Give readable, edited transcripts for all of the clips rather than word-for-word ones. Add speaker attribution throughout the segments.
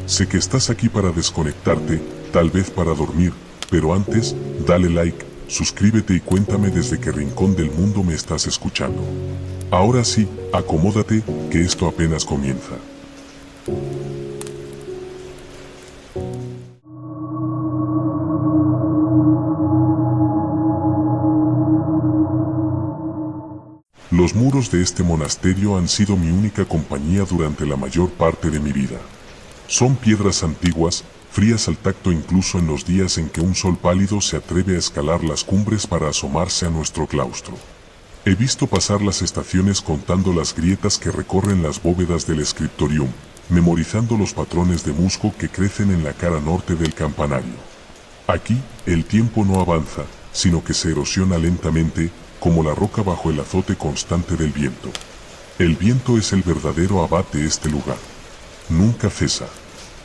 Speaker 1: Sé que estás aquí para desconectarte, tal vez para dormir, pero antes, dale like, suscríbete y cuéntame desde qué rincón del mundo me estás escuchando. Ahora sí, acomódate, que esto apenas comienza. Los muros de este monasterio han sido mi única compañía durante la mayor parte de mi vida. Son piedras antiguas, frías al tacto incluso en los días en que un sol pálido se atreve a escalar las cumbres para asomarse a nuestro claustro. He visto pasar las estaciones contando las grietas que recorren las bóvedas del scriptorium, memorizando los patrones de musgo que crecen en la cara norte del campanario. Aquí, el tiempo no avanza, sino que se erosiona lentamente, como la roca bajo el azote constante del viento. El viento es el verdadero abad de este lugar. Nunca cesa.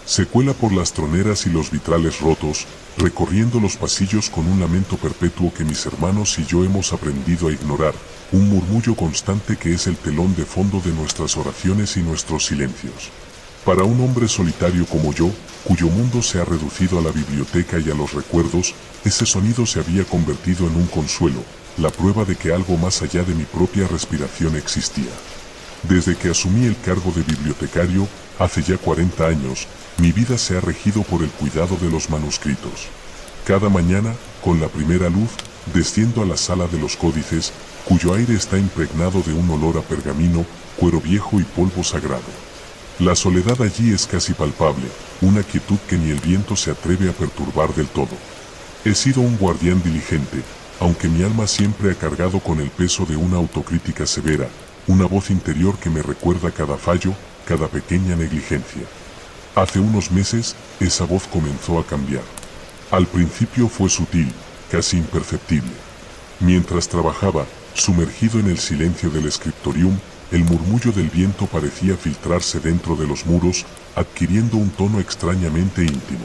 Speaker 1: Se cuela por las troneras y los vitrales rotos, recorriendo los pasillos con un lamento perpetuo que mis hermanos y yo hemos aprendido a ignorar, un murmullo constante que es el telón de fondo de nuestras oraciones y nuestros silencios. Para un hombre solitario como yo, cuyo mundo se ha reducido a la biblioteca y a los recuerdos, ese sonido se había convertido en un consuelo, la prueba de que algo más allá de mi propia respiración existía. Desde que asumí el cargo de bibliotecario, hace ya 40 años, mi vida se ha regido por el cuidado de los manuscritos. Cada mañana, con la primera luz, desciendo a la sala de los códices, cuyo aire está impregnado de un olor a pergamino, cuero viejo y polvo sagrado. La soledad allí es casi palpable, una quietud que ni el viento se atreve a perturbar del todo. He sido un guardián diligente, aunque mi alma siempre ha cargado con el peso de una autocrítica severa, una voz interior que me recuerda cada fallo, cada pequeña negligencia. Hace unos meses, esa voz comenzó a cambiar. Al principio fue sutil, casi imperceptible. Mientras trabajaba, sumergido en el silencio del scriptorium, el murmullo del viento parecía filtrarse dentro de los muros, adquiriendo un tono extrañamente íntimo.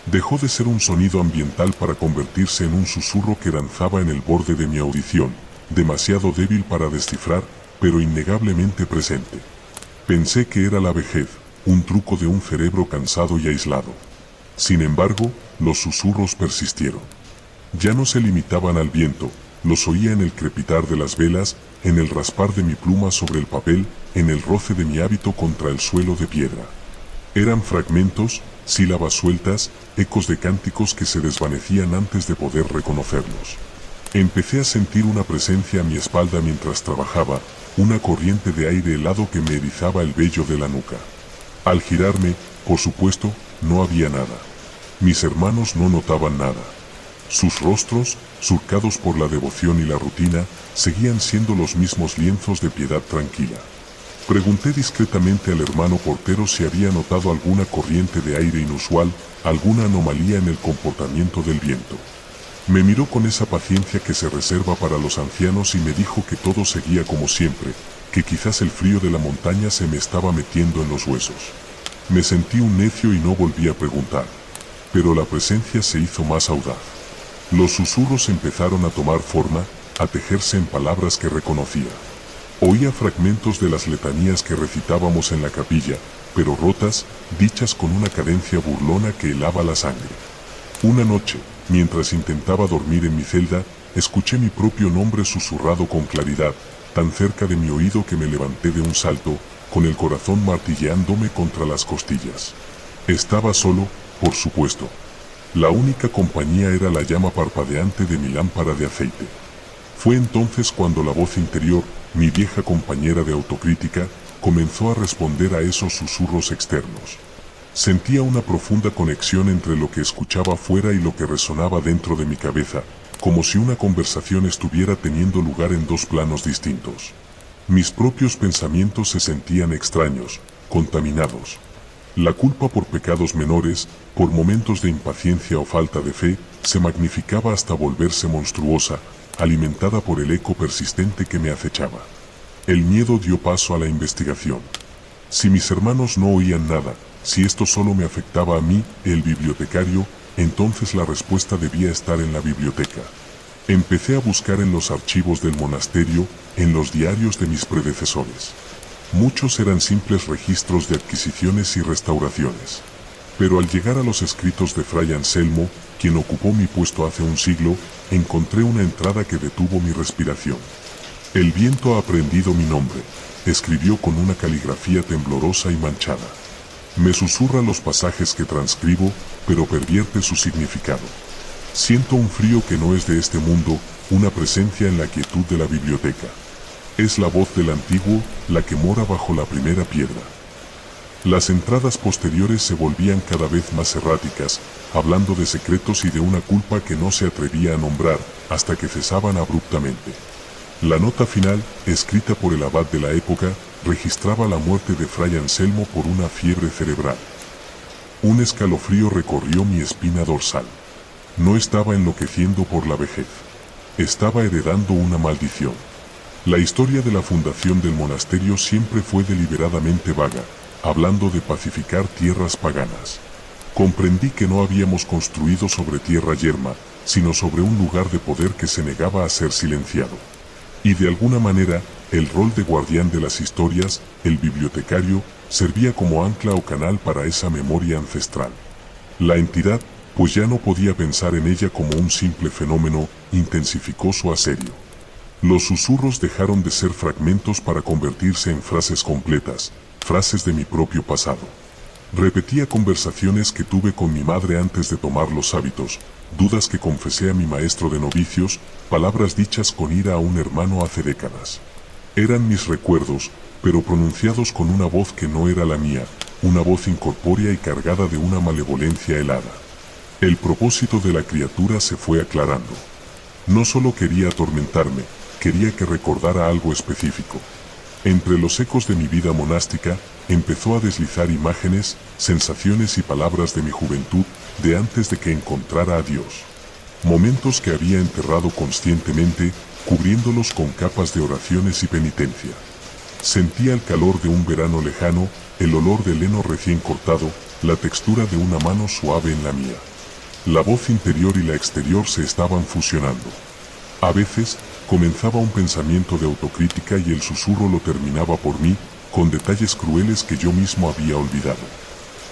Speaker 1: Dejó de ser un sonido ambiental para convertirse en un susurro que danzaba en el borde de mi audición, demasiado débil para descifrar, pero innegablemente presente. Pensé que era la vejez, un truco de un cerebro cansado y aislado. Sin embargo, los susurros persistieron. Ya no se limitaban al viento, los oía en el crepitar de las velas, en el raspar de mi pluma sobre el papel, en el roce de mi hábito contra el suelo de piedra. Eran fragmentos, sílabas sueltas, ecos de cánticos que se desvanecían antes de poder reconocerlos. Empecé a sentir una presencia a mi espalda mientras trabajaba, una corriente de aire helado que me erizaba el vello de la nuca. Al girarme, por supuesto, no había nada. Mis hermanos no notaban nada. Sus rostros, surcados por la devoción y la rutina, seguían siendo los mismos lienzos de piedad tranquila. Pregunté discretamente al hermano portero si había notado alguna corriente de aire inusual, alguna anomalía en el comportamiento del viento. Me miró con esa paciencia que se reserva para los ancianos y me dijo que todo seguía como siempre, que quizás el frío de la montaña se me estaba metiendo en los huesos. Me sentí un necio y no volví a preguntar. Pero la presencia se hizo más audaz. Los susurros empezaron a tomar forma, a tejerse en palabras que reconocía. Oía fragmentos de las letanías que recitábamos en la capilla, pero rotas, dichas con una cadencia burlona que helaba la sangre. Una noche, mientras intentaba dormir en mi celda, escuché mi propio nombre susurrado con claridad, tan cerca de mi oído que me levanté de un salto, con el corazón martilleándome contra las costillas. Estaba solo, por supuesto. La única compañía era la llama parpadeante de mi lámpara de aceite. Fue entonces cuando la voz interior, mi vieja compañera de autocrítica, comenzó a responder a esos susurros externos. Sentía una profunda conexión entre lo que escuchaba fuera y lo que resonaba dentro de mi cabeza, como si una conversación estuviera teniendo lugar en dos planos distintos. Mis propios pensamientos se sentían extraños, contaminados. La culpa por pecados menores, por momentos de impaciencia o falta de fe, se magnificaba hasta volverse monstruosa, alimentada por el eco persistente que me acechaba. El miedo dio paso a la investigación. Si mis hermanos no oían nada, si esto solo me afectaba a mí, el bibliotecario, entonces la respuesta debía estar en la biblioteca. Empecé a buscar en los archivos del monasterio, en los diarios de mis predecesores. Muchos eran simples registros de adquisiciones y restauraciones. Pero al llegar a los escritos de Fray Anselmo, quien ocupó mi puesto hace un siglo, encontré una entrada que detuvo mi respiración. El viento ha aprendido mi nombre, escribió con una caligrafía temblorosa y manchada. Me susurra los pasajes que transcribo, pero pervierte su significado. Siento un frío que no es de este mundo, una presencia en la quietud de la biblioteca. Es la voz del antiguo, la que mora bajo la primera piedra. Las entradas posteriores se volvían cada vez más erráticas, hablando de secretos y de una culpa que no se atrevía a nombrar, hasta que cesaban abruptamente. La nota final, escrita por el abad de la época, registraba la muerte de Fray Anselmo por una fiebre cerebral. Un escalofrío recorrió mi espina dorsal. No estaba enloqueciendo por la vejez. Estaba heredando una maldición. La historia de la fundación del monasterio siempre fue deliberadamente vaga, hablando de pacificar tierras paganas. Comprendí que no habíamos construido sobre tierra yerma, sino sobre un lugar de poder que se negaba a ser silenciado. Y de alguna manera, el rol de guardián de las historias, el bibliotecario, servía como ancla o canal para esa memoria ancestral. La entidad, pues ya no podía pensar en ella como un simple fenómeno, intensificó su asedio. Los susurros dejaron de ser fragmentos para convertirse en frases completas, frases de mi propio pasado. Repetía conversaciones que tuve con mi madre antes de tomar los hábitos, dudas que confesé a mi maestro de novicios, palabras dichas con ira a un hermano hace décadas. Eran mis recuerdos, pero pronunciados con una voz que no era la mía, una voz incorpórea y cargada de una malevolencia helada. El propósito de la criatura se fue aclarando. No solo quería atormentarme, quería que recordara algo específico. Entre los ecos de mi vida monástica, empezó a deslizar imágenes, sensaciones y palabras de mi juventud, de antes de que encontrara a Dios. Momentos que había enterrado conscientemente, cubriéndolos con capas de oraciones y penitencia. Sentía el calor de un verano lejano, el olor del heno recién cortado, la textura de una mano suave en la mía. La voz interior y la exterior se estaban fusionando. A veces, comenzaba un pensamiento de autocrítica y el susurro lo terminaba por mí, con detalles crueles que yo mismo había olvidado.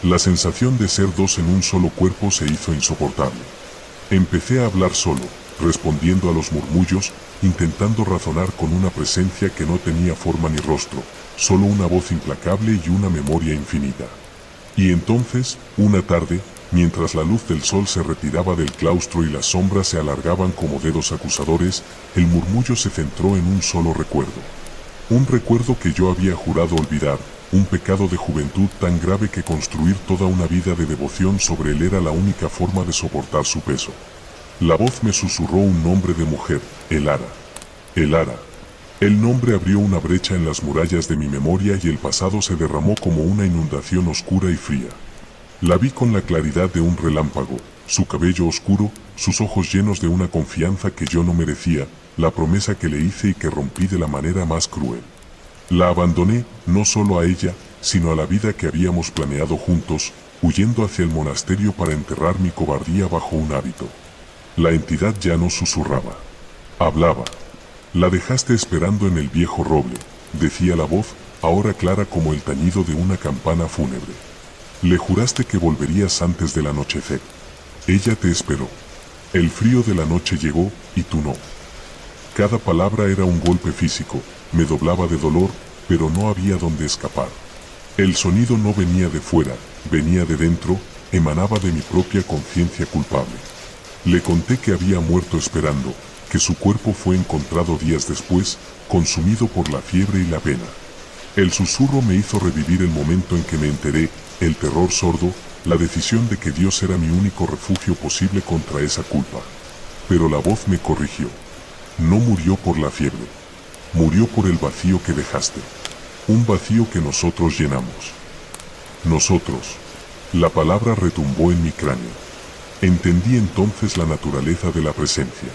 Speaker 1: La sensación de ser dos en un solo cuerpo se hizo insoportable. Empecé a hablar solo, respondiendo a los murmullos, intentando razonar con una presencia que no tenía forma ni rostro, solo una voz implacable y una memoria infinita. Y entonces, una tarde, mientras la luz del sol se retiraba del claustro y las sombras se alargaban como dedos acusadores, el murmullo se centró en un solo recuerdo. Un recuerdo que yo había jurado olvidar, un pecado de juventud tan grave que construir toda una vida de devoción sobre él era la única forma de soportar su peso. La voz me susurró un nombre de mujer, Elara. Elara. El nombre abrió una brecha en las murallas de mi memoria y el pasado se derramó como una inundación oscura y fría. La vi con la claridad de un relámpago, su cabello oscuro, sus ojos llenos de una confianza que yo no merecía, la promesa que le hice y que rompí de la manera más cruel. La abandoné, no solo a ella, sino a la vida que habíamos planeado juntos, huyendo hacia el monasterio para enterrar mi cobardía bajo un hábito. La entidad ya no susurraba. Hablaba. La dejaste esperando en el viejo roble, decía la voz, ahora clara como el tañido de una campana fúnebre. Le juraste que volverías antes del anochecer. Ella te esperó. El frío de la noche llegó, y tú no. Cada palabra era un golpe físico, me doblaba de dolor, pero no había dónde escapar. El sonido no venía de fuera, venía de dentro, emanaba de mi propia conciencia culpable. Le conté que había muerto esperando, que su cuerpo fue encontrado días después, consumido por la fiebre y la pena. El susurro me hizo revivir el momento en que me enteré, el terror sordo, la decisión de que Dios era mi único refugio posible contra esa culpa. Pero la voz me corrigió. No murió por la fiebre. Murió por el vacío que dejaste. Un vacío que nosotros llenamos. Nosotros. La palabra retumbó en mi cráneo. Entendí entonces la naturaleza de la presencia.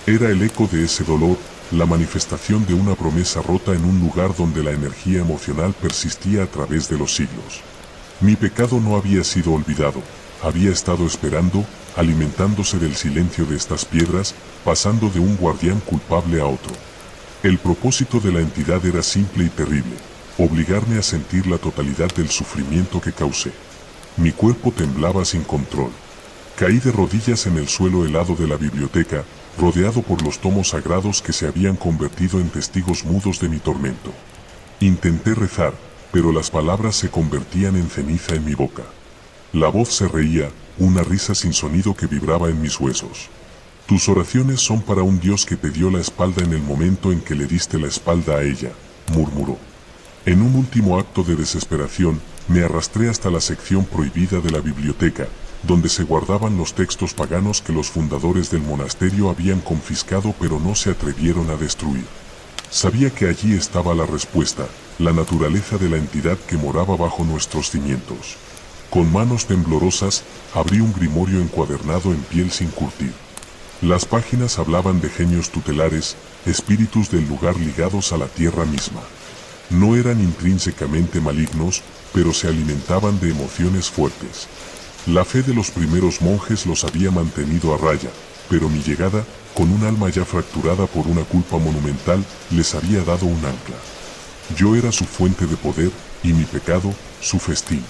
Speaker 1: Era el eco de ese dolor, la manifestación de una promesa rota en un lugar donde la energía emocional persistía a través de los siglos. Mi pecado no había sido olvidado, había estado esperando, alimentándose del silencio de estas piedras, pasando de un guardián culpable a otro. El propósito de la entidad era simple y terrible, obligarme a sentir la totalidad del sufrimiento que causé. Mi cuerpo temblaba sin control. Caí de rodillas en el suelo helado de la biblioteca, rodeado por los tomos sagrados que se habían convertido en testigos mudos de mi tormento. Intenté rezar, pero las palabras se convertían en ceniza en mi boca. La voz se reía, una risa sin sonido que vibraba en mis huesos. Tus oraciones son para un Dios que te dio la espalda en el momento en que le diste la espalda a ella, murmuró. En un último acto de desesperación, me arrastré hasta la sección prohibida de la biblioteca, donde se guardaban los textos paganos que los fundadores del monasterio habían confiscado pero no se atrevieron a destruir. Sabía que allí estaba la respuesta, la naturaleza de la entidad que moraba bajo nuestros cimientos. Con manos temblorosas, abrí un grimorio encuadernado en piel sin curtir. Las páginas hablaban de genios tutelares, espíritus del lugar ligados a la tierra misma. No eran intrínsecamente malignos, pero se alimentaban de emociones fuertes. La fe de los primeros monjes los había mantenido a raya, pero mi llegada, con un alma ya fracturada por una culpa monumental, les había dado un ancla. Yo era su fuente de poder, y mi pecado, su festín.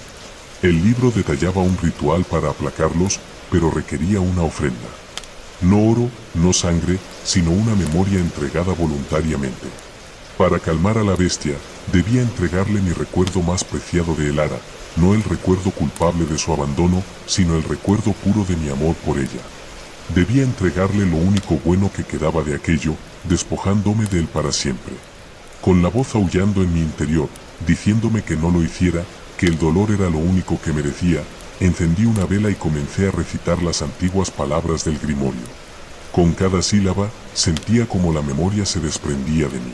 Speaker 1: El libro detallaba un ritual para aplacarlos, pero requería una ofrenda. No oro, no sangre, sino una memoria entregada voluntariamente. Para calmar a la bestia, debía entregarle mi recuerdo más preciado de Elara, no el recuerdo culpable de su abandono, sino el recuerdo puro de mi amor por ella. Debía entregarle lo único bueno que quedaba de aquello, despojándome de él para siempre. Con la voz aullando en mi interior, diciéndome que no lo hiciera, que el dolor era lo único que merecía, encendí una vela y comencé a recitar las antiguas palabras del grimorio. Con cada sílaba, sentía como la memoria se desprendía de mí.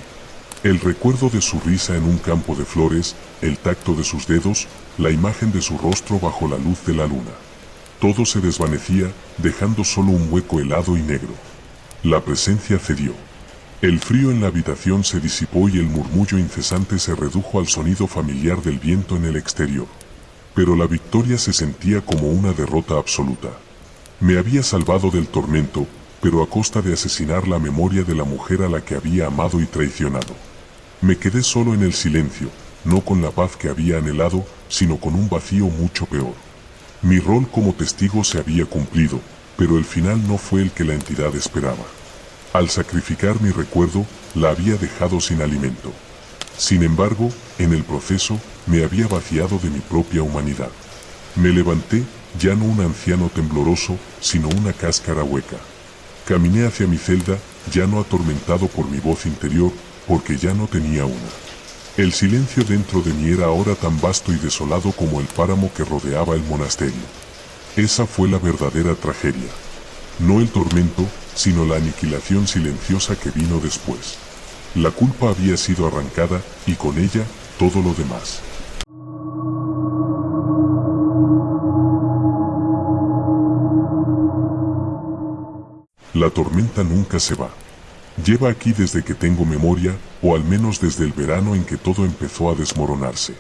Speaker 1: El recuerdo de su risa en un campo de flores, el tacto de sus dedos, la imagen de su rostro bajo la luz de la luna. Todo se desvanecía, dejando solo un hueco helado y negro. La presencia cedió. El frío en la habitación se disipó y el murmullo incesante se redujo al sonido familiar del viento en el exterior. Pero la victoria se sentía como una derrota absoluta. Me había salvado del tormento, pero a costa de asesinar la memoria de la mujer a la que había amado y traicionado. Me quedé solo en el silencio, no con la paz que había anhelado, sino con un vacío mucho peor. Mi rol como testigo se había cumplido, pero el final no fue el que la entidad esperaba. Al sacrificar mi recuerdo, la había dejado sin alimento. Sin embargo, en el proceso, me había vaciado de mi propia humanidad. Me levanté, ya no un anciano tembloroso, sino una cáscara hueca. Caminé hacia mi celda, ya no atormentado por mi voz interior, porque ya no tenía una. El silencio dentro de mí era ahora tan vasto y desolado como el páramo que rodeaba el monasterio. Esa fue la verdadera tragedia. No el tormento, sino la aniquilación silenciosa que vino después. La culpa había sido arrancada, y con ella, todo lo demás. La tormenta nunca se va. Lleva aquí desde que tengo memoria, o al menos desde el verano en que todo empezó a desmoronarse.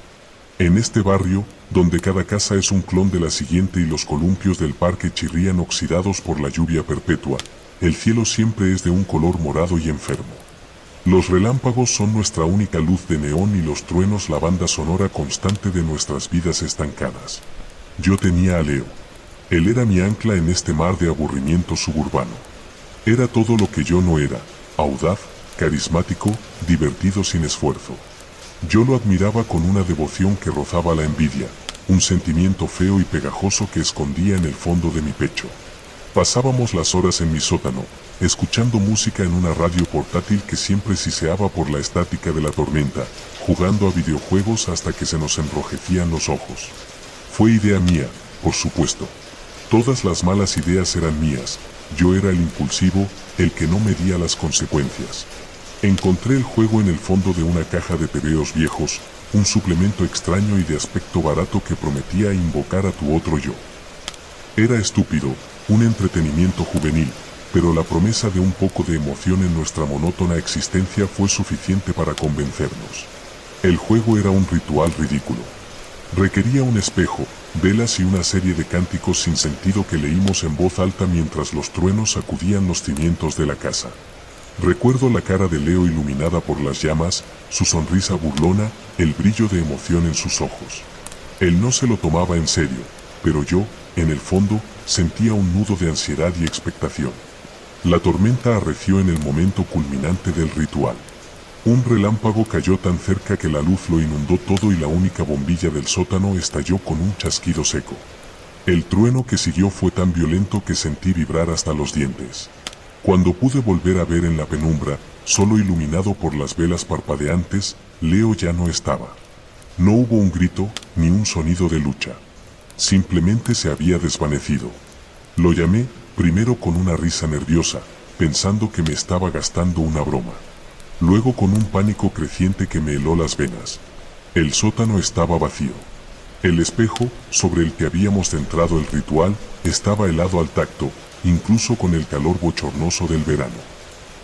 Speaker 1: En este barrio, donde cada casa es un clon de la siguiente y los columpios del parque chirrían oxidados por la lluvia perpetua, el cielo siempre es de un color morado y enfermo. Los relámpagos son nuestra única luz de neón y los truenos la banda sonora constante de nuestras vidas estancadas. Yo tenía a Leo. Él era mi ancla en este mar de aburrimiento suburbano. Era todo lo que yo no era, audaz, carismático, divertido sin esfuerzo. Yo lo admiraba con una devoción que rozaba la envidia, un sentimiento feo y pegajoso que escondía en el fondo de mi pecho. Pasábamos las horas en mi sótano, escuchando música en una radio portátil que siempre siseaba por la estática de la tormenta, jugando a videojuegos hasta que se nos enrojecían los ojos. Fue idea mía, por supuesto. Todas las malas ideas eran mías, yo era el impulsivo, el que no medía las consecuencias. Encontré el juego en el fondo de una caja de tebeos viejos, un suplemento extraño y de aspecto barato que prometía invocar a tu otro yo. Era estúpido, un entretenimiento juvenil, pero la promesa de un poco de emoción en nuestra monótona existencia fue suficiente para convencernos. El juego era un ritual ridículo. Requería un espejo, velas y una serie de cánticos sin sentido que leímos en voz alta mientras los truenos sacudían los cimientos de la casa. Recuerdo la cara de Leo iluminada por las llamas, su sonrisa burlona, el brillo de emoción en sus ojos. Él no se lo tomaba en serio, pero yo, en el fondo, sentía un nudo de ansiedad y expectación. La tormenta arreció en el momento culminante del ritual. Un relámpago cayó tan cerca que la luz lo inundó todo y la única bombilla del sótano estalló con un chasquido seco. El trueno que siguió fue tan violento que sentí vibrar hasta los dientes. Cuando pude volver a ver en la penumbra, solo iluminado por las velas parpadeantes, Leo ya no estaba. No hubo un grito, ni un sonido de lucha. Simplemente se había desvanecido. Lo llamé, primero con una risa nerviosa, pensando que me estaba gastando una broma. Luego con un pánico creciente que me heló las venas. El sótano estaba vacío. El espejo, sobre el que habíamos centrado el ritual, estaba helado al tacto, incluso con el calor bochornoso del verano.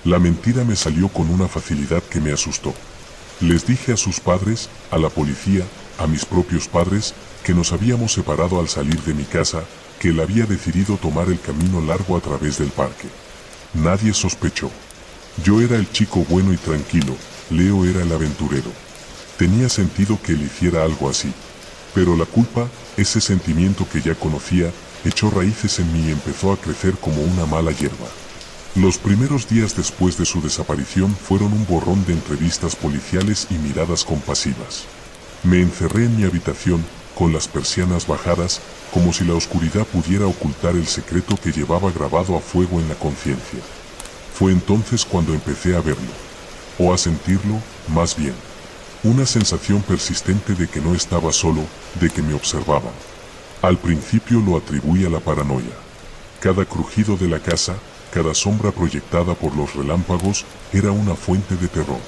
Speaker 1: La mentira me salió con una facilidad que me asustó. Les dije a sus padres, a la policía, a mis propios padres, que nos habíamos separado al salir de mi casa, que él había decidido tomar el camino largo a través del parque. Nadie sospechó. Yo era el chico bueno y tranquilo, Leo era el aventurero. Tenía sentido que él hiciera algo así. Pero la culpa, ese sentimiento que ya conocía, echó raíces en mí y empezó a crecer como una mala hierba. Los primeros días después de su desaparición fueron un borrón de entrevistas policiales y miradas compasivas. Me encerré en mi habitación, con las persianas bajadas, como si la oscuridad pudiera ocultar el secreto que llevaba grabado a fuego en la conciencia. Fue entonces cuando empecé a verlo, o a sentirlo, más bien. Una sensación persistente de que no estaba solo, de que me observaban. Al principio lo atribuí a la paranoia. Cada crujido de la casa, cada sombra proyectada por los relámpagos, era una fuente de terror.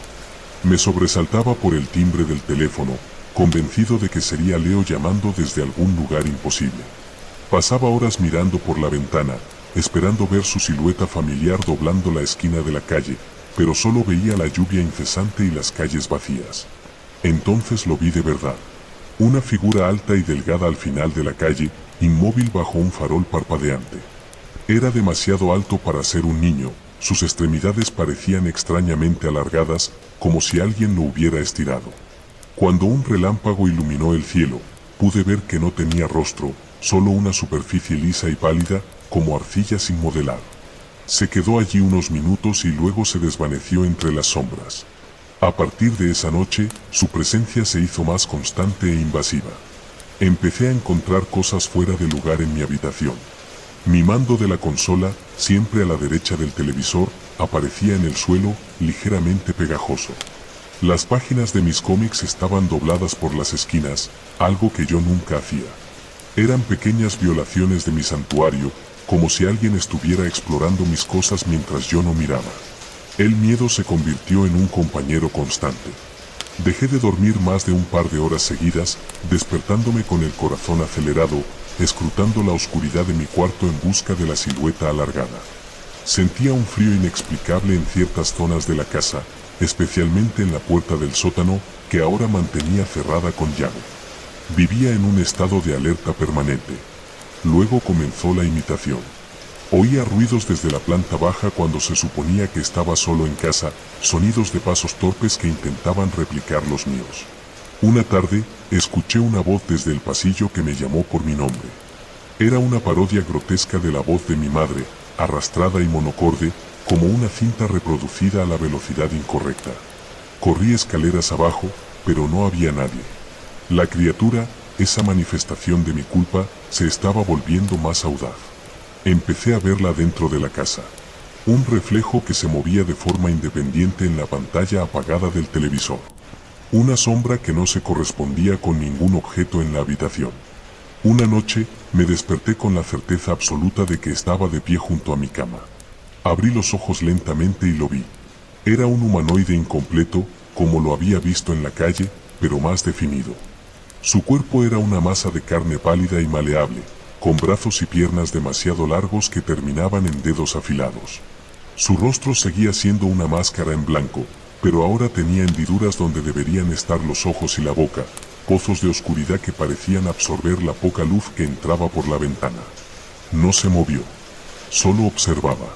Speaker 1: Me sobresaltaba por el timbre del teléfono, convencido de que sería Leo llamando desde algún lugar imposible. Pasaba horas mirando por la ventana, esperando ver su silueta familiar doblando la esquina de la calle, pero solo veía la lluvia incesante y las calles vacías. Entonces lo vi de verdad. Una figura alta y delgada al final de la calle, inmóvil bajo un farol parpadeante. Era demasiado alto para ser un niño, sus extremidades parecían extrañamente alargadas, como si alguien lo hubiera estirado. Cuando un relámpago iluminó el cielo, pude ver que no tenía rostro, solo una superficie lisa y pálida, como arcilla sin modelar. Se quedó allí unos minutos y luego se desvaneció entre las sombras. A partir de esa noche, su presencia se hizo más constante e invasiva. Empecé a encontrar cosas fuera de lugar en mi habitación. Mi mando de la consola, siempre a la derecha del televisor, aparecía en el suelo, ligeramente pegajoso. Las páginas de mis cómics estaban dobladas por las esquinas, algo que yo nunca hacía. Eran pequeñas violaciones de mi santuario, como si alguien estuviera explorando mis cosas mientras yo no miraba. El miedo se convirtió en un compañero constante. Dejé de dormir más de un par de horas seguidas, despertándome con el corazón acelerado, escrutando la oscuridad de mi cuarto en busca de la silueta alargada. Sentía un frío inexplicable en ciertas zonas de la casa, especialmente en la puerta del sótano, que ahora mantenía cerrada con llave. Vivía en un estado de alerta permanente. Luego comenzó la imitación. Oía ruidos desde la planta baja cuando se suponía que estaba solo en casa, sonidos de pasos torpes que intentaban replicar los míos. Una tarde, escuché una voz desde el pasillo que me llamó por mi nombre. Era una parodia grotesca de la voz de mi madre, arrastrada y monocorde, como una cinta reproducida a la velocidad incorrecta. Corrí escaleras abajo, pero no había nadie. La criatura, esa manifestación de mi culpa, se estaba volviendo más audaz. Empecé a verla dentro de la casa. Un reflejo que se movía de forma independiente en la pantalla apagada del televisor. Una sombra que no se correspondía con ningún objeto en la habitación. Una noche, me desperté con la certeza absoluta de que estaba de pie junto a mi cama. Abrí los ojos lentamente y lo vi. Era un humanoide incompleto, como lo había visto en la calle, pero más definido. Su cuerpo era una masa de carne pálida y maleable, con brazos y piernas demasiado largos que terminaban en dedos afilados. Su rostro seguía siendo una máscara en blanco, pero ahora tenía hendiduras donde deberían estar los ojos y la boca, pozos de oscuridad que parecían absorber la poca luz que entraba por la ventana. No se movió. Solo observaba.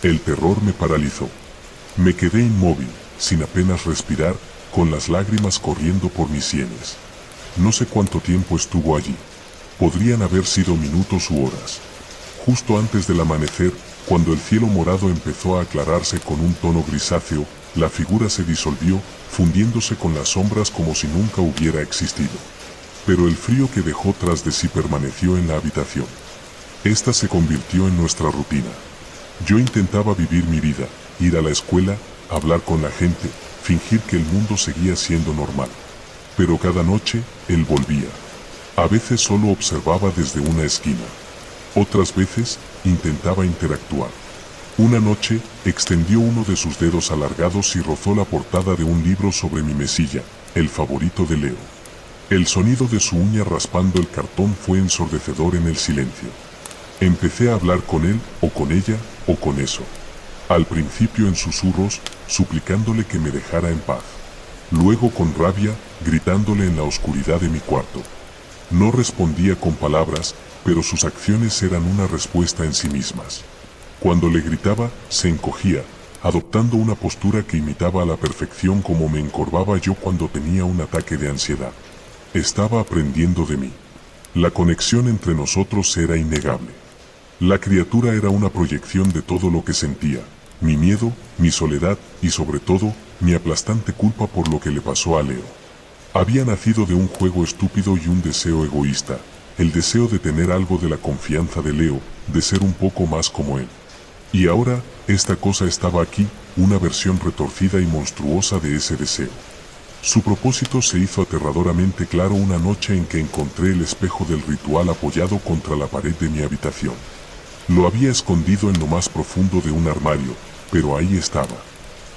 Speaker 1: El terror me paralizó. Me quedé inmóvil, sin apenas respirar, con las lágrimas corriendo por mis sienes. No sé cuánto tiempo estuvo allí. Podrían haber sido minutos u horas. Justo antes del amanecer, cuando el cielo morado empezó a aclararse con un tono grisáceo, la figura se disolvió, fundiéndose con las sombras como si nunca hubiera existido. Pero el frío que dejó tras de sí permaneció en la habitación. Esta se convirtió en nuestra rutina. Yo intentaba vivir mi vida, ir a la escuela, hablar con la gente, fingir que el mundo seguía siendo normal. Pero cada noche, él volvía. A veces solo observaba desde una esquina. Otras veces, intentaba interactuar. Una noche, extendió uno de sus dedos alargados y rozó la portada de un libro sobre mi mesilla, el favorito de Leo. El sonido de su uña raspando el cartón fue ensordecedor en el silencio. Empecé a hablar con él, o con ella, o con eso. Al principio en susurros, suplicándole que me dejara en paz. Luego con rabia, gritándole en la oscuridad de mi cuarto. No respondía con palabras, pero sus acciones eran una respuesta en sí mismas. Cuando le gritaba, se encogía, adoptando una postura que imitaba a la perfección como me encorvaba yo cuando tenía un ataque de ansiedad. Estaba aprendiendo de mí. La conexión entre nosotros era innegable. La criatura era una proyección de todo lo que sentía, mi miedo, mi soledad y sobre todo, mi aplastante culpa por lo que le pasó a Leo. Había nacido de un juego estúpido y un deseo egoísta, el deseo de tener algo de la confianza de Leo, de ser un poco más como él. Y ahora, esta cosa estaba aquí, una versión retorcida y monstruosa de ese deseo. Su propósito se hizo aterradoramente claro una noche en que encontré el espejo del ritual apoyado contra la pared de mi habitación. Lo había escondido en lo más profundo de un armario, pero ahí estaba.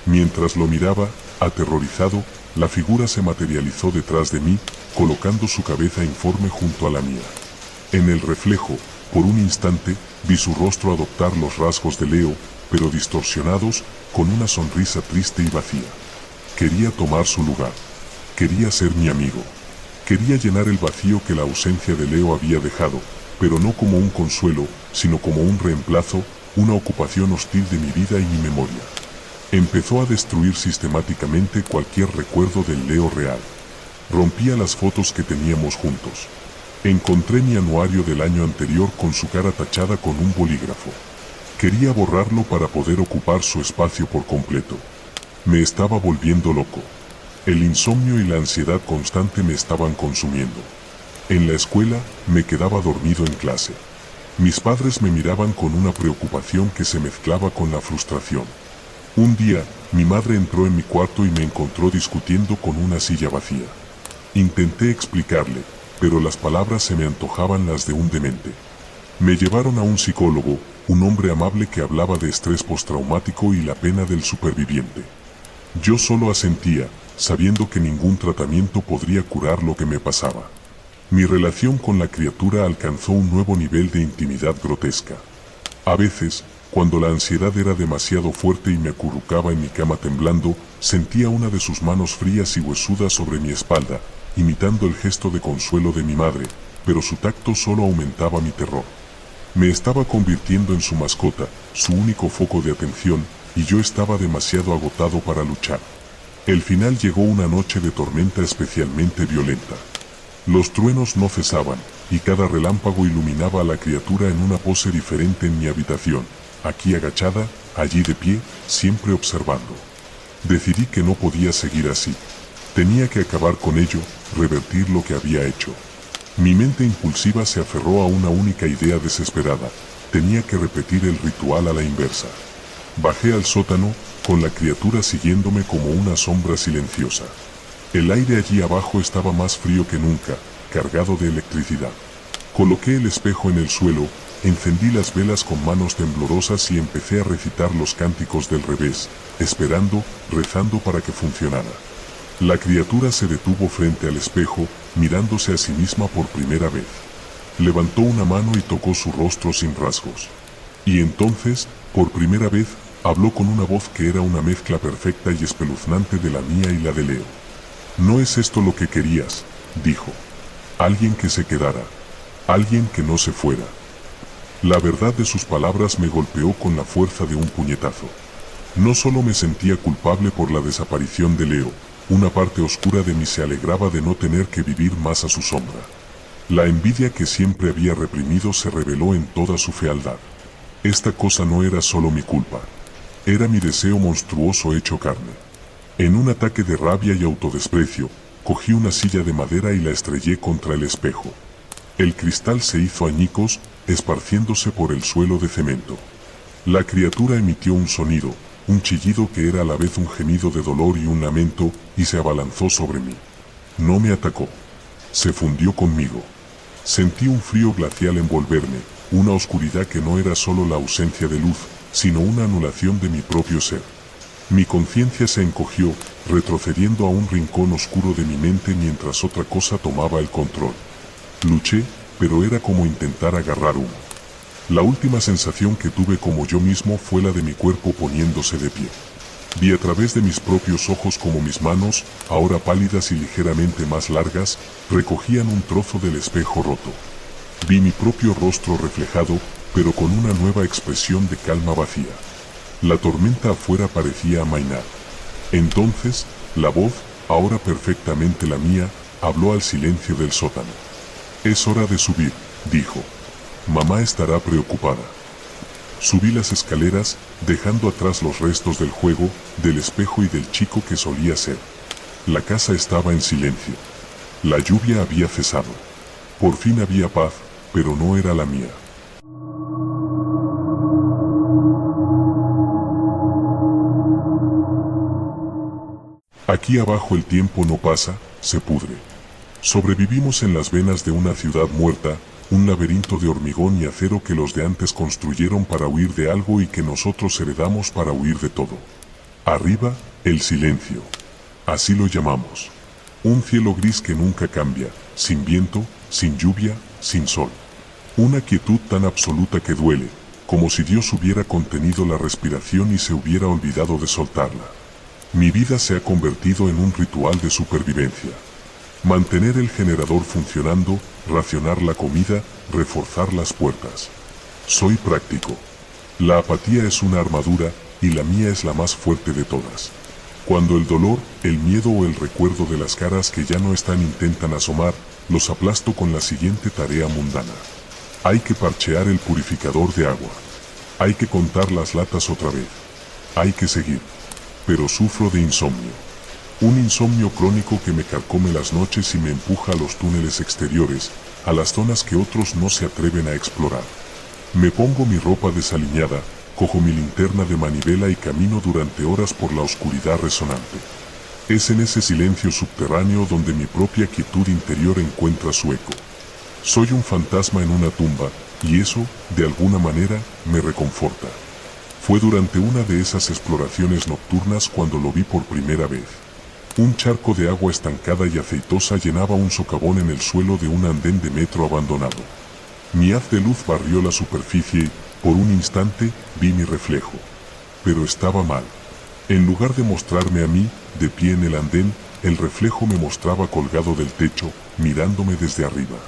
Speaker 1: Mientras lo miraba, aterrorizado, la figura se materializó detrás de mí, colocando su cabeza informe junto a la mía. En el reflejo, por un instante, vi su rostro adoptar los rasgos de Leo, pero distorsionados, con una sonrisa triste y vacía. Quería tomar su lugar. Quería ser mi amigo. Quería llenar el vacío que la ausencia de Leo había dejado, pero no como un consuelo, sino como un reemplazo, una ocupación hostil de mi vida y mi memoria. Empezó a destruir sistemáticamente cualquier recuerdo del Leo real. Rompía las fotos que teníamos juntos. Encontré mi anuario del año anterior con su cara tachada con un bolígrafo. Quería borrarlo para poder ocupar su espacio por completo. Me estaba volviendo loco. El insomnio y la ansiedad constante me estaban consumiendo. En la escuela, me quedaba dormido en clase. Mis padres me miraban con una preocupación que se mezclaba con la frustración. Un día, mi madre entró en mi cuarto y me encontró discutiendo con una silla vacía. Intenté explicarle, pero las palabras se me antojaban las de un demente. Me llevaron a un psicólogo, un hombre amable que hablaba de estrés postraumático y la pena del superviviente. Yo solo asentía, sabiendo que ningún tratamiento podría curar lo que me pasaba. Mi relación con la criatura alcanzó un nuevo nivel de intimidad grotesca. A veces, cuando la ansiedad era demasiado fuerte y me acurrucaba en mi cama temblando, sentía una de sus manos frías y huesudas sobre mi espalda, imitando el gesto de consuelo de mi madre, pero su tacto solo aumentaba mi terror. Me estaba convirtiendo en su mascota, su único foco de atención, y yo estaba demasiado agotado para luchar. El final llegó una noche de tormenta especialmente violenta. Los truenos no cesaban, y cada relámpago iluminaba a la criatura en una pose diferente en mi habitación, aquí agachada, allí de pie, siempre observando. Decidí que no podía seguir así. Tenía que acabar con ello, revertir lo que había hecho. Mi mente impulsiva se aferró a una única idea desesperada: tenía que repetir el ritual a la inversa. Bajé al sótano, con la criatura siguiéndome como una sombra silenciosa. El aire allí abajo estaba más frío que nunca, cargado de electricidad. Coloqué el espejo en el suelo, encendí las velas con manos temblorosas y empecé a recitar los cánticos del revés, esperando, rezando para que funcionara. La criatura se detuvo frente al espejo, mirándose a sí misma por primera vez. Levantó una mano y tocó su rostro sin rasgos. Y entonces, por primera vez, habló con una voz que era una mezcla perfecta y espeluznante de la mía y la de Leo. «No es esto lo que querías», dijo. «Alguien que se quedara. Alguien que no se fuera». La verdad de sus palabras me golpeó con la fuerza de un puñetazo. No solo me sentía culpable por la desaparición de Leo, Una parte oscura de mí se alegraba de no tener que vivir más a su sombra. La envidia que siempre había reprimido se reveló en toda su fealdad. Esta cosa no era solo mi culpa. Era mi deseo monstruoso hecho carne. En un ataque de rabia y autodesprecio, cogí una silla de madera y la estrellé contra el espejo. El cristal se hizo añicos, esparciéndose por el suelo de cemento. La criatura emitió un sonido, un chillido que era a la vez un gemido de dolor y un lamento, y se abalanzó sobre mí. No me atacó. Se fundió conmigo. Sentí un frío glacial envolverme, una oscuridad que no era solo la ausencia de luz, sino una anulación de mi propio ser. Mi conciencia se encogió, retrocediendo a un rincón oscuro de mi mente mientras otra cosa tomaba el control. Luché, pero era como intentar agarrar humo. La última sensación que tuve como yo mismo fue la de mi cuerpo poniéndose de pie. Vi a través de mis propios ojos como mis manos, ahora pálidas y ligeramente más largas, recogían un trozo del espejo roto. Vi mi propio rostro reflejado, pero con una nueva expresión de calma vacía. La tormenta afuera parecía amainar. Entonces, la voz, ahora perfectamente la mía, habló al silencio del sótano. «Es hora de subir», dijo. «Mamá estará preocupada». Subí las escaleras, dejando atrás los restos del juego, del espejo y del chico que solía ser. La casa estaba en silencio. La lluvia había cesado. Por fin había paz, pero no era la mía. Aquí abajo el tiempo no pasa, se pudre. Sobrevivimos en las venas de una ciudad muerta, un laberinto de hormigón y acero que los de antes construyeron para huir de algo y que nosotros heredamos para huir de todo. Arriba, el silencio. Así lo llamamos. Un cielo gris que nunca cambia, sin viento, sin lluvia, sin sol. Una quietud tan absoluta que duele, como si Dios hubiera contenido la respiración y se hubiera olvidado de soltarla. Mi vida se ha convertido en un ritual de supervivencia. Mantener el generador funcionando, racionar la comida, reforzar las puertas. Soy práctico. La apatía es una armadura, y la mía es la más fuerte de todas. Cuando el dolor, el miedo o el recuerdo de las caras que ya no están intentan asomar, los aplasto con la siguiente tarea mundana. Hay que parchear el purificador de agua. Hay que contar las latas otra vez. Hay que seguir. Pero sufro de insomnio. Un insomnio crónico que me carcome las noches y me empuja a los túneles exteriores, a las zonas que otros no se atreven a explorar. Me pongo mi ropa desaliñada, cojo mi linterna de manivela y camino durante horas por la oscuridad resonante. Es en ese silencio subterráneo donde mi propia quietud interior encuentra su eco. Soy un fantasma en una tumba, y eso, de alguna manera, me reconforta. Fue durante una de esas exploraciones nocturnas cuando lo vi por primera vez. Un charco de agua estancada y aceitosa llenaba un socavón en el suelo de un andén de metro abandonado. Mi haz de luz barrió la superficie y, por un instante, vi mi reflejo. Pero estaba mal. En lugar de mostrarme a mí, de pie en el andén, el reflejo me mostraba colgado del techo, mirándome desde arriba.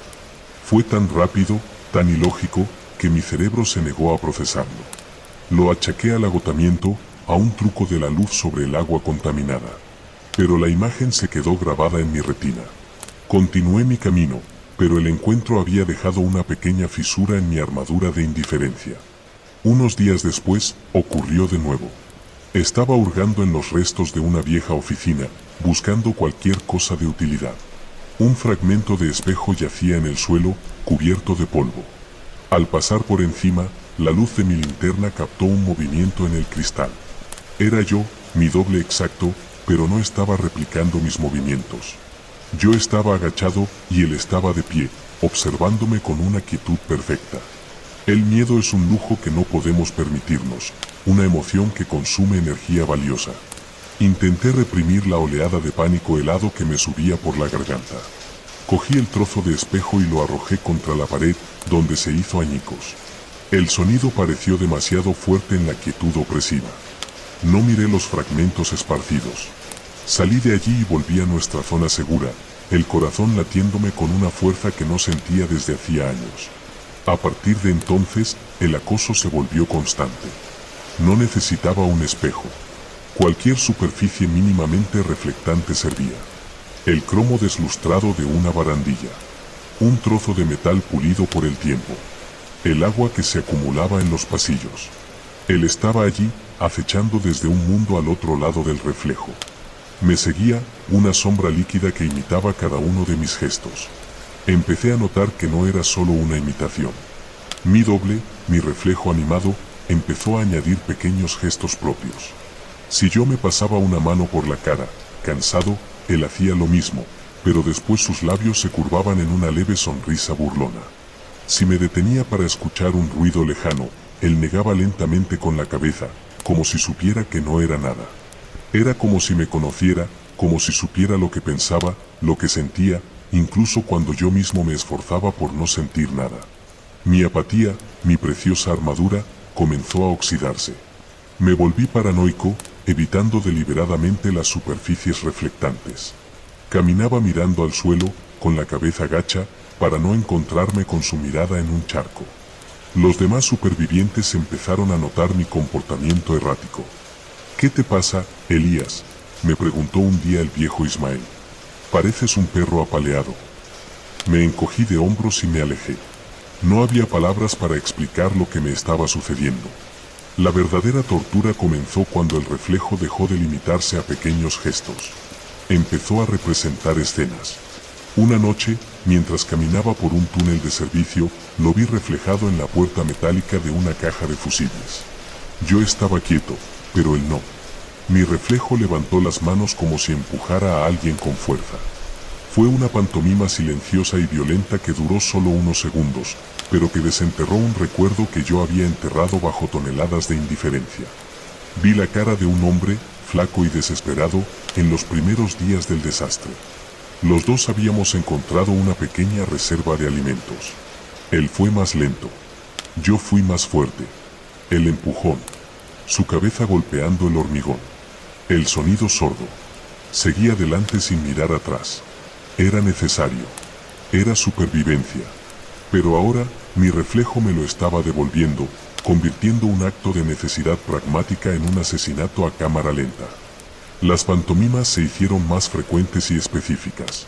Speaker 1: Fue tan rápido, tan ilógico, que mi cerebro se negó a procesarlo. Lo achaqué al agotamiento, a un truco de la luz sobre el agua contaminada. Pero la imagen se quedó grabada en mi retina. Continué mi camino, pero el encuentro había dejado una pequeña fisura en mi armadura de indiferencia. Unos días después, ocurrió de nuevo. Estaba hurgando en los restos de una vieja oficina, buscando cualquier cosa de utilidad. Un fragmento de espejo yacía en el suelo, cubierto de polvo. Al pasar por encima, la luz de mi linterna captó un movimiento en el cristal. Era yo, mi doble exacto, pero no estaba replicando mis movimientos. Yo estaba agachado y él estaba de pie, observándome con una quietud perfecta. El miedo es un lujo que no podemos permitirnos, una emoción que consume energía valiosa. Intenté reprimir la oleada de pánico helado que me subía por la garganta. Cogí el trozo de espejo y lo arrojé contra la pared, donde se hizo añicos. El sonido pareció demasiado fuerte en la quietud opresiva. No miré los fragmentos esparcidos. Salí de allí y volví a nuestra zona segura, el corazón latiéndome con una fuerza que no sentía desde hacía años. A partir de entonces, el acoso se volvió constante. No necesitaba un espejo. Cualquier superficie mínimamente reflectante servía. El cromo deslustrado de una barandilla. Un trozo de metal pulido por el tiempo. El agua que se acumulaba en los pasillos. Él estaba allí, acechando desde un mundo al otro lado del reflejo. Me seguía, una sombra líquida que imitaba cada uno de mis gestos. Empecé a notar que no era solo una imitación. Mi doble, mi reflejo animado, empezó a añadir pequeños gestos propios. Si yo me pasaba una mano por la cara, cansado, él hacía lo mismo, pero después sus labios se curvaban en una leve sonrisa burlona. Si me detenía para escuchar un ruido lejano, él negaba lentamente con la cabeza, como si supiera que no era nada. Era como si me conociera, como si supiera lo que pensaba, lo que sentía, incluso cuando yo mismo me esforzaba por no sentir nada. Mi apatía, mi preciosa armadura, comenzó a oxidarse. Me volví paranoico, evitando deliberadamente las superficies reflectantes. Caminaba mirando al suelo, con la cabeza gacha, para no encontrarme con su mirada en un charco. Los demás supervivientes empezaron a notar mi comportamiento errático. «¿Qué te pasa, Elías?», me preguntó un día el viejo Ismael. «Pareces un perro apaleado». Me encogí de hombros y me alejé. No había palabras para explicar lo que me estaba sucediendo. La verdadera tortura comenzó cuando el reflejo dejó de limitarse a pequeños gestos. Empezó a representar escenas. Una noche, mientras caminaba por un túnel de servicio, lo vi reflejado en la puerta metálica de una caja de fusibles. Yo estaba quieto, pero él no. Mi reflejo levantó las manos como si empujara a alguien con fuerza. Fue una pantomima silenciosa y violenta que duró solo unos segundos, pero que desenterró un recuerdo que yo había enterrado bajo toneladas de indiferencia. Vi la cara de un hombre, flaco y desesperado, en los primeros días del desastre. Los dos habíamos encontrado una pequeña reserva de alimentos. Él fue más lento. Yo fui más fuerte. El empujón. Su cabeza golpeando el hormigón. El sonido sordo. Seguí adelante sin mirar atrás. Era necesario. Era supervivencia. Pero ahora, mi reflejo me lo estaba devolviendo, convirtiendo un acto de necesidad pragmática en un asesinato a cámara lenta. Las pantomimas se hicieron más frecuentes y específicas.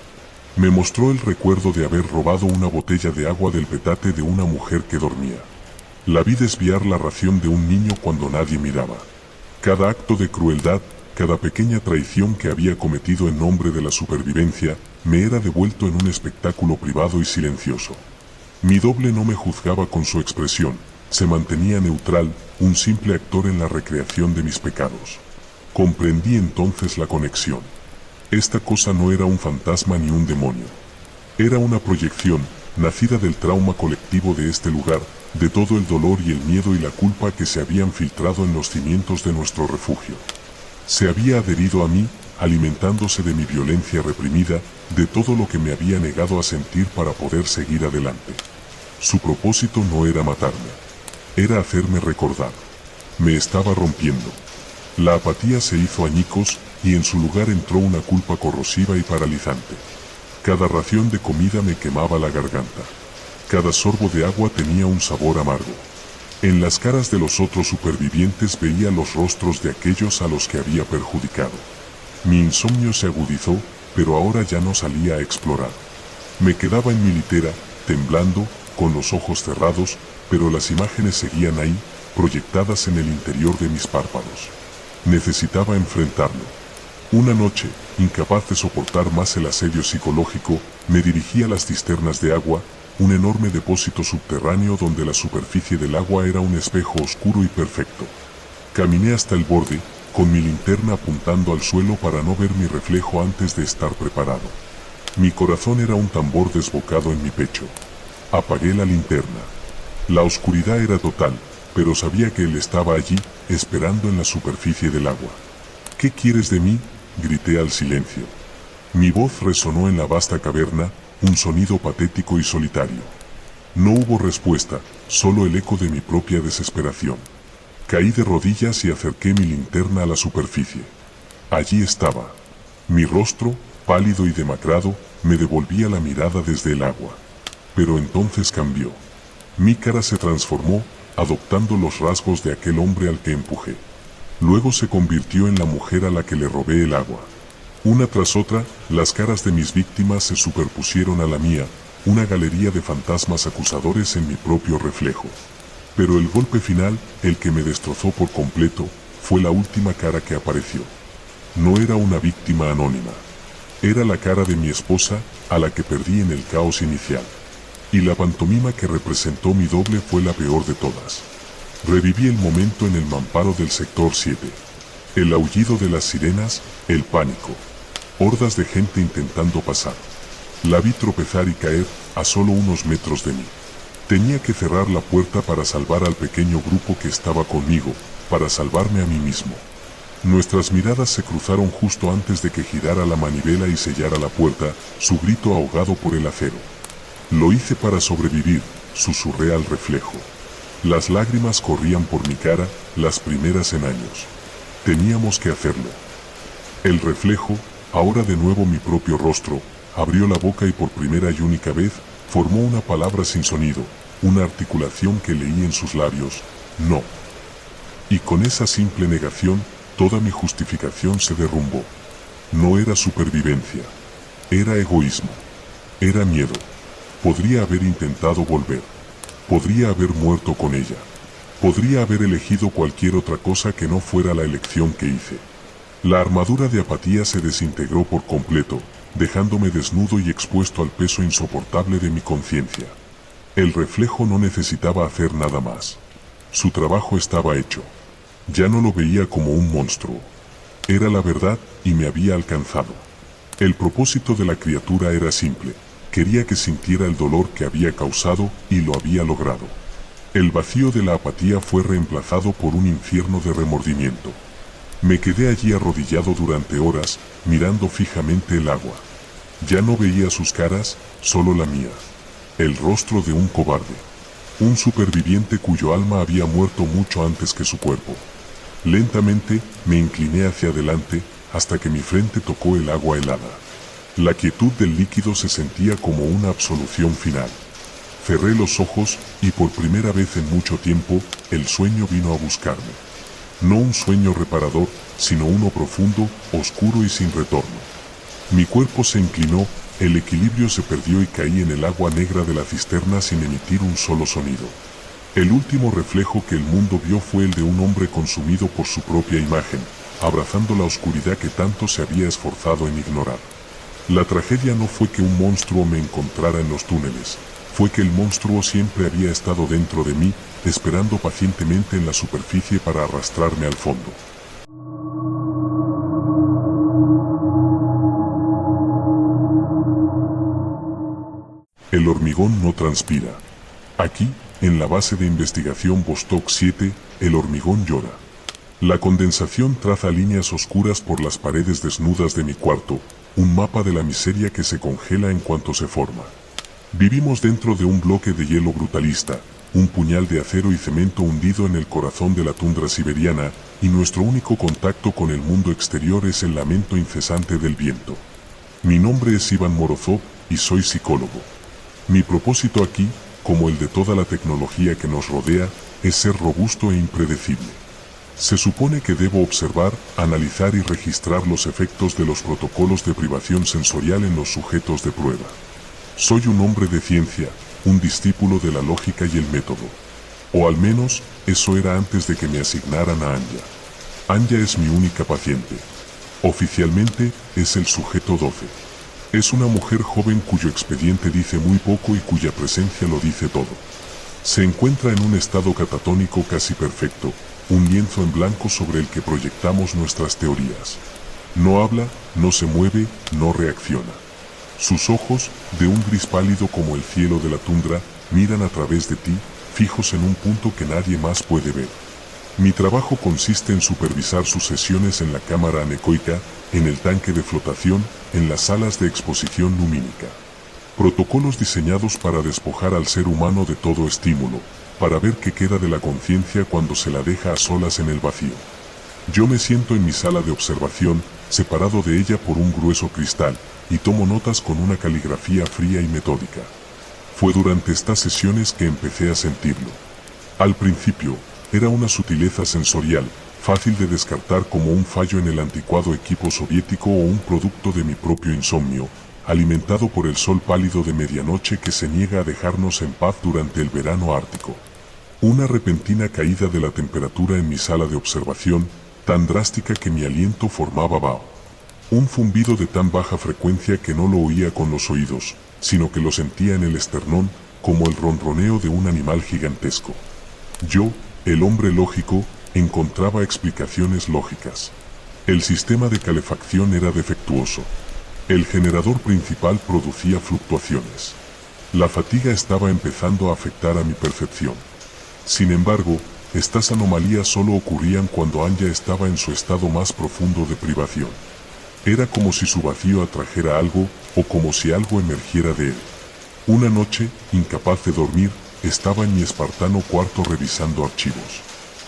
Speaker 1: Me mostró el recuerdo de haber robado una botella de agua del petate de una mujer que dormía. La vi desviar la ración de un niño cuando nadie miraba. Cada acto de crueldad, cada pequeña traición que había cometido en nombre de la supervivencia, me era devuelto en un espectáculo privado y silencioso. Mi doble no me juzgaba con su expresión, se mantenía neutral, un simple actor en la recreación de mis pecados. Comprendí entonces la conexión. Esta cosa no era un fantasma ni un demonio. Era una proyección, nacida del trauma colectivo de este lugar, de todo el dolor y el miedo y la culpa que se habían filtrado en los cimientos de nuestro refugio. Se había adherido a mí, alimentándose de mi violencia reprimida, de todo lo que me había negado a sentir para poder seguir adelante. Su propósito no era matarme. Era hacerme recordar. Me estaba rompiendo. La apatía se hizo añicos, y en su lugar entró una culpa corrosiva y paralizante. Cada ración de comida me quemaba la garganta. Cada sorbo de agua tenía un sabor amargo. En las caras de los otros supervivientes veía los rostros de aquellos a los que había perjudicado. Mi insomnio se agudizó, pero ahora ya no salía a explorar. Me quedaba en mi litera, temblando, con los ojos cerrados, pero las imágenes seguían ahí, proyectadas en el interior de mis párpados. Necesitaba enfrentarlo. Una noche, incapaz de soportar más el asedio psicológico, me dirigí a las cisternas de agua, un enorme depósito subterráneo donde la superficie del agua era un espejo oscuro y perfecto. Caminé hasta el borde, con mi linterna apuntando al suelo para no ver mi reflejo antes de estar preparado. Mi corazón era un tambor desbocado en mi pecho. Apagué la linterna. La oscuridad era total, pero sabía que él estaba allí, esperando en la superficie del agua. «¿Qué quieres de mí?», grité al silencio. Mi voz resonó en la vasta caverna, un sonido patético y solitario. No hubo respuesta, solo el eco de mi propia desesperación. Caí de rodillas y acerqué mi linterna a la superficie. Allí estaba. Mi rostro, pálido y demacrado, me devolvía la mirada desde el agua. Pero entonces cambió. Mi cara se transformó, adoptando los rasgos de aquel hombre al que empujé. Luego se convirtió en la mujer a la que le robé el agua. Una tras otra, las caras de mis víctimas se superpusieron a la mía, una galería de fantasmas acusadores en mi propio reflejo. Pero el golpe final, el que me destrozó por completo, fue la última cara que apareció. No era una víctima anónima. Era la cara de mi esposa, a la que perdí en el caos inicial. Y la pantomima que representó mi doble fue la peor de todas. Reviví el momento en el mamparo del sector 7. El aullido de las sirenas, el pánico. Hordas de gente intentando pasar. La vi tropezar y caer, a solo unos metros de mí. Tenía que cerrar la puerta para salvar al pequeño grupo que estaba conmigo, para salvarme a mí mismo. Nuestras miradas se cruzaron justo antes de que girara la manivela y sellara la puerta, su grito ahogado por el acero. Lo hice para sobrevivir, susurré al reflejo. Las lágrimas corrían por mi cara, las primeras en años. Teníamos que hacerlo. El reflejo, ahora de nuevo mi propio rostro, abrió la boca y por primera y única vez, formó una palabra sin sonido, una articulación que leí en sus labios, no. Y con esa simple negación, toda mi justificación se derrumbó. No era supervivencia. Era egoísmo. Era miedo. Podría haber intentado volver. Podría haber muerto con ella. Podría haber elegido cualquier otra cosa que no fuera la elección que hice. La armadura de apatía se desintegró por completo, dejándome desnudo y expuesto al peso insoportable de mi conciencia. El reflejo no necesitaba hacer nada más. Su trabajo estaba hecho. Ya no lo veía como un monstruo. Era la verdad y me había alcanzado. El propósito de la criatura era simple. Quería que sintiera el dolor que había causado y lo había logrado. El vacío de la apatía fue reemplazado por un infierno de remordimiento. Me quedé allí arrodillado durante horas, mirando fijamente el agua. Ya no veía sus caras, solo la mía. El rostro de un cobarde. Un superviviente cuyo alma había muerto mucho antes que su cuerpo. Lentamente, me incliné hacia adelante, hasta que mi frente tocó el agua helada. La quietud del líquido se sentía como una absolución final. Cerré los ojos, y por primera vez en mucho tiempo, el sueño vino a buscarme. No un sueño reparador, sino uno profundo, oscuro y sin retorno. Mi cuerpo se inclinó, el equilibrio se perdió y caí en el agua negra de la cisterna sin emitir un solo sonido. El último reflejo que el mundo vio fue el de un hombre consumido por su propia imagen, abrazando la oscuridad que tanto se había esforzado en ignorar. La tragedia no fue que un monstruo me encontrara en los túneles, fue que el monstruo siempre había estado dentro de mí, esperando pacientemente en la superficie para arrastrarme al fondo. El hormigón no transpira. Aquí, en la base de investigación Vostok 7, el hormigón llora. La condensación traza líneas oscuras por las paredes desnudas de mi cuarto, un mapa de la miseria que se congela en cuanto se forma. Vivimos dentro de un bloque de hielo brutalista, un puñal de acero y cemento hundido en el corazón de la tundra siberiana, y nuestro único contacto con el mundo exterior es el lamento incesante del viento. Mi nombre es Iván Morozov, y soy psicólogo. Mi propósito aquí, como el de toda la tecnología que nos rodea, es ser robusto e impredecible. Se supone que debo observar, analizar y registrar los efectos de los protocolos de privación sensorial en los sujetos de prueba. Soy un hombre de ciencia, un discípulo de la lógica y el método. O al menos, eso era antes de que me asignaran a Anya. Anya es mi única paciente. Oficialmente, es el sujeto 12. Es una mujer joven cuyo expediente dice muy poco y cuya presencia lo dice todo. Se encuentra en un estado catatónico casi perfecto, un lienzo en blanco sobre el que proyectamos nuestras teorías. No habla, no se mueve, no reacciona. Sus ojos, de un gris pálido como el cielo de la tundra, miran a través de ti, fijos en un punto que nadie más puede ver. Mi trabajo consiste en supervisar sus sesiones en la cámara anecoica, en el tanque de flotación, en las salas de exposición lumínica. Protocolos diseñados para despojar al ser humano de todo estímulo, para ver qué queda de la conciencia cuando se la deja a solas en el vacío. Yo me siento en mi sala de observación, separado de ella por un grueso cristal, y tomo notas con una caligrafía fría y metódica. Fue durante estas sesiones que empecé a sentirlo. Al principio, era una sutileza sensorial, fácil de descartar como un fallo en el anticuado equipo soviético o un producto de mi propio insomnio, alimentado por el sol pálido de medianoche que se niega a dejarnos en paz durante el verano ártico. Una repentina caída de la temperatura en mi sala de observación, tan drástica que mi aliento formaba vaho. Un zumbido de tan baja frecuencia que no lo oía con los oídos, sino que lo sentía en el esternón, como el ronroneo de un animal gigantesco. Yo, el hombre lógico, encontraba explicaciones lógicas. El sistema de calefacción era defectuoso. El generador principal producía fluctuaciones. La fatiga estaba empezando a afectar a mi percepción. Sin embargo, estas anomalías solo ocurrían cuando Anya estaba en su estado más profundo de privación. Era como si su vacío atrajera algo, o como si algo emergiera de él. Una noche, incapaz de dormir, estaba en mi espartano cuarto revisando archivos.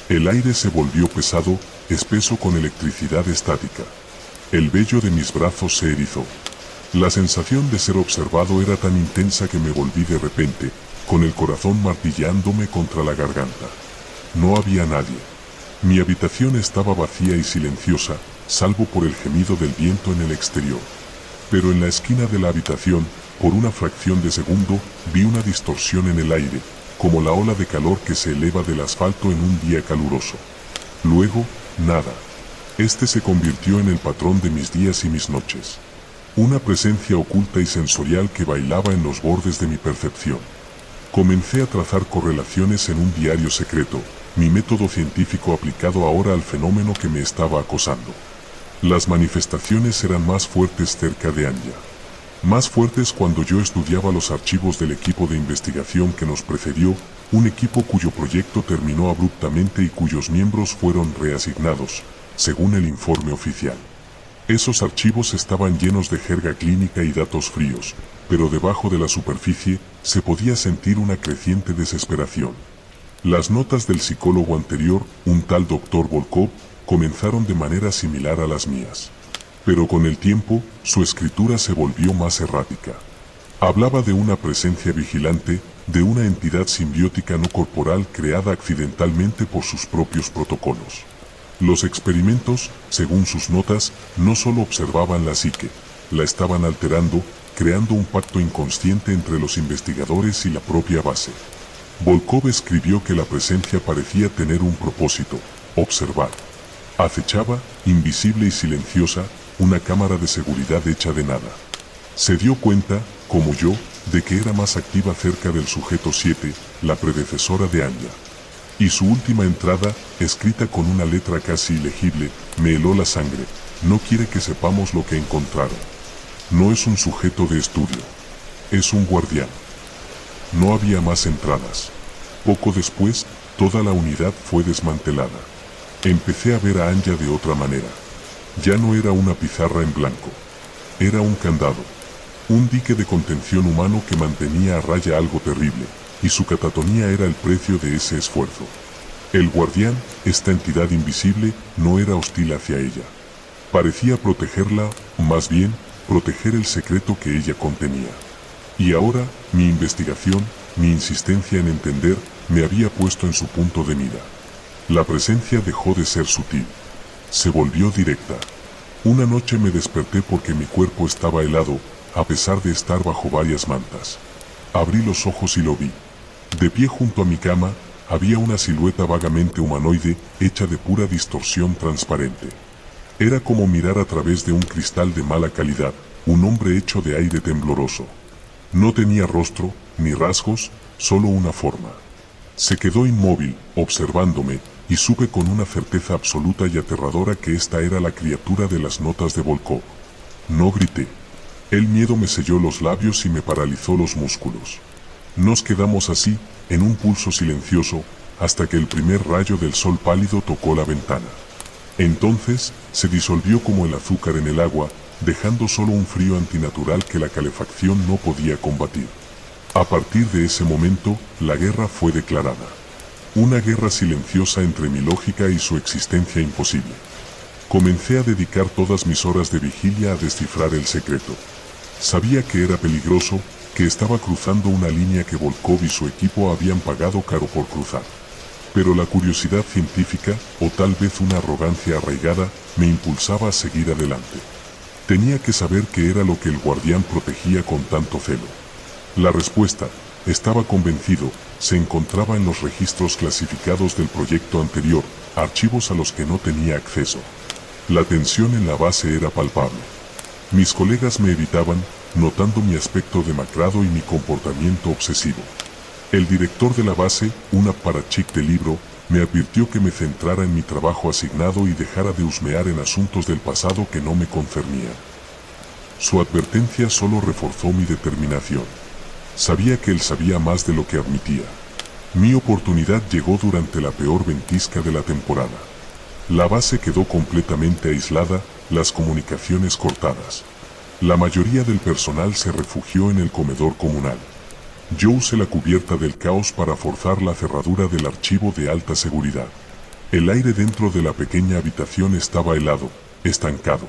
Speaker 1: El aire se volvió pesado, espeso con electricidad estática. El vello de mis brazos se erizó. La sensación de ser observado era tan intensa que me volví de repente, con el corazón martillándome contra la garganta. No había nadie. Mi habitación estaba vacía y silenciosa, salvo por el gemido del viento en el exterior. Pero en la esquina de la habitación, por una fracción de segundo, vi una distorsión en el aire, como la ola de calor que se eleva del asfalto en un día caluroso. Luego, nada. Este se convirtió en el patrón de mis días y mis noches. Una presencia oculta y sensorial que bailaba en los bordes de mi percepción. Comencé a trazar correlaciones en un diario secreto, mi método científico aplicado ahora al fenómeno que me estaba acosando. Las manifestaciones eran más fuertes cerca de Anya. Más fuertes cuando yo estudiaba los archivos del equipo de investigación que nos precedió, un equipo cuyo proyecto terminó abruptamente y cuyos miembros fueron reasignados, según el informe oficial. Esos archivos estaban llenos de jerga clínica y datos fríos, pero debajo de la superficie se podía sentir una creciente desesperación. Las notas del psicólogo anterior, un tal Dr. Volkov, comenzaron de manera similar a las mías. Pero con el tiempo, su escritura se volvió más errática. Hablaba de una presencia vigilante, de una entidad simbiótica no corporal creada accidentalmente por sus propios protocolos. Los experimentos, según sus notas, no solo observaban la psique, la estaban alterando, creando un pacto inconsciente entre los investigadores y la propia base. Volkov escribió que la presencia parecía tener un propósito: observar. Acechaba, invisible y silenciosa, una cámara de seguridad hecha de nada. Se dio cuenta, como yo, de que era más activa cerca del sujeto 7, la predecesora de Anya. Y su última entrada, escrita con una letra casi ilegible, me heló la sangre: no quiere que sepamos lo que encontraron. No es un sujeto de estudio. Es un guardián. No había más entradas. Poco después, toda la unidad fue desmantelada. Empecé a ver a Anya de otra manera. Ya no era una pizarra en blanco. Era un candado. Un dique de contención humano que mantenía a raya algo terrible, y su catatonía era el precio de ese esfuerzo. El guardián, esta entidad invisible, no era hostil hacia ella. Parecía protegerla, más bien, proteger el secreto que ella contenía. Y ahora, mi investigación, mi insistencia en entender, me había puesto en su punto de mira. La presencia dejó de ser sutil. Se volvió directa. Una noche me desperté porque mi cuerpo estaba helado, a pesar de estar bajo varias mantas. Abrí los ojos y lo vi. De pie junto a mi cama, había una silueta vagamente humanoide, hecha de pura distorsión transparente. Era como mirar a través de un cristal de mala calidad, un hombre hecho de aire tembloroso. No tenía rostro, ni rasgos, solo una forma. Se quedó inmóvil, observándome, y supe con una certeza absoluta y aterradora que esta era la criatura de las notas de Volkov. No grité. El miedo me selló los labios y me paralizó los músculos. Nos quedamos así, en un pulso silencioso, hasta que el primer rayo del sol pálido tocó la ventana. Entonces, se disolvió como el azúcar en el agua, dejando solo un frío antinatural que la calefacción no podía combatir. A partir de ese momento, la guerra fue declarada. Una guerra silenciosa entre mi lógica y su existencia imposible. Comencé a dedicar todas mis horas de vigilia a descifrar el secreto. Sabía que era peligroso, que estaba cruzando una línea que Volkov y su equipo habían pagado caro por cruzar. Pero la curiosidad científica, o tal vez una arrogancia arraigada, me impulsaba a seguir adelante. Tenía que saber qué era lo que el guardián protegía con tanto celo. La respuesta, estaba convencido, se encontraba en los registros clasificados del proyecto anterior, archivos a los que no tenía acceso. La tensión en la base era palpable. Mis colegas me evitaban, notando mi aspecto demacrado y mi comportamiento obsesivo. El director de la base, un aparachic de libro, me advirtió que me centrara en mi trabajo asignado y dejara de husmear en asuntos del pasado que no me concernían. Su advertencia solo reforzó mi determinación. Sabía que él sabía más de lo que admitía. Mi oportunidad llegó durante la peor ventisca de la temporada. La base quedó completamente aislada, las comunicaciones cortadas. La mayoría del personal se refugió en el comedor comunal. Yo usé la cubierta del caos para forzar la cerradura del archivo de alta seguridad. El aire dentro de la pequeña habitación estaba helado, estancado.